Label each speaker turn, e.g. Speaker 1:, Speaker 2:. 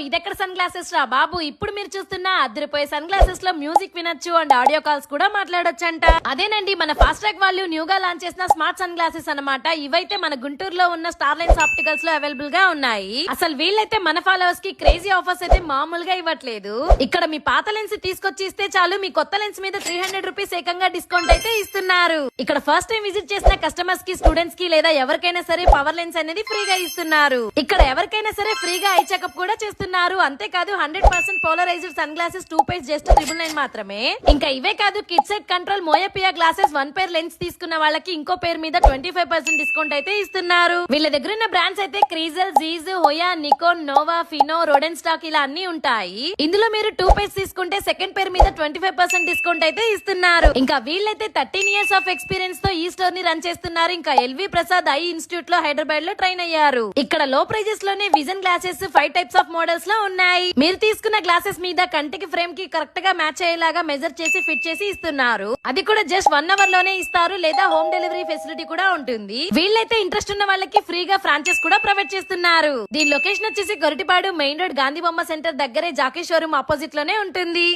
Speaker 1: ఇదెక్కడ sun glasses రా బాబు. ఇప్పుడు మీరు చూస్తున్న అదిరిపోయే సన్ గ్లాసెస్ లో మ్యూజిక్ వినొచ్చు అండ్ ఆడియో కాల్స్ కూడా మాట్లాడొచ్చంట. అదేనండి మన ఫాస్ట్ ట్రాక్ వాళ్ళు న్యూగా లాంచ్ చేసిన స్మార్ట్ సన్ గ్లాసెస్ అన్నమాట. ఇవైతే మన గుంటూరులో ఉన్న స్టార్ లైన్స్ ఆప్టికల్స్ లో అవైలబుల్ గా ఉన్నాయి. అసలు వీళ్ళైతే మన ఫాలోవర్స్ కి క్రేజీ ఆఫర్స్ అయితే మామూలుగా ఇవ్వట్లేదు. ఇక్కడ మీ పాత లెన్స్ తీసుకొచ్చి ఇస్తే చాలు, మీ కొత్త లెన్స్ మీద 300 రూపీస్ ఏకంగా డిస్కౌంట్ అయితే ఇస్తున్నారు. ఇక్కడ ఫస్ట్ టైం విజిట్ చేసిన కస్టమర్స్ కి, స్టూడెంట్స్ కి లేదా ఎవరికైనా సరే పవర్ లెన్స్ అనేది ఫ్రీగా ఇస్తున్నారు. ఇక్కడ ఎవరికైనా సరే ఫ్రీగా ఐ చెకప్ కూడా చేస్తున్నారు. అంతేకాదు 100% polarized sun glasses 2 pairs just 999 మాత్రమే. ఇంకా ఇవే కాదు, kid sight control myopia glasses 1 pair lens తీసుకున్న వాళ్ళకి ఇంకో పేరు మీద 25% డిస్కౌంట్ అయితే ఇస్తున్నారు. వీళ్ళ దగ్గర ఉన్న బ్రాండ్స్ అయితే Crizal, Zeiss, Hoya, Nikon, Nova, Fino, Rodenstock ఇలా అన్ని ఉంటాయి. ఇందులో మీరు 2 పేర్స్ తీసుకుంటే సెకండ్ పేర్ మీద 25% డిస్కౌంట్ అయితే ఇస్తున్నారు. ఇంకా వీళ్ళైతే 13 ఇయర్స్ ఆఫ్ ఎక్స్పీరియన్స్ తో ఈ స్టోర్ ని రన్ చేస్తున్నారు. ఇంకా ఎల్వి ప్రసాద్ ఐ ఇన్స్టిట్యూట్ లో హైదరాబాద్ లో ట్రైన్ అయ్యారు. ఇక్కడ లో ప్రైజెస్ లోనే vision glasses 5 types of models లో ఉన్నాయి. మీరు తీసుకున్న గ్లాసెస్ మీద కంటికి ఫ్రేమ్ కి కరెక్ట్ గా మ్యాచ్ అయ్యేలాగా మెజర్ చేసి ఫిట్ చేసి ఇస్తున్నారు. అది కూడా జస్ట్ 1 అవర్ లోనే ఇస్తారు, లేదా హోమ్ డెలివరీ ఫెసిలిటీ కూడా ఉంటుంది. వీళ్ళైతే ఇంట్రెస్ట్ ఉన్న వాళ్ళకి ఫ్రీగా ఫ్రాంచైజ్ కూడా ప్రొవైడ్ చేస్తున్నారు. దీని లొకేషన్ వచ్చేసి గొరటిపాడు మెయిన్ రోడ్ గాంధీ బొమ్మ సెంటర్ దగ్గరే జాకీ షోరూమ్ ఆపోజిట్ లోనే ఉంటుంది.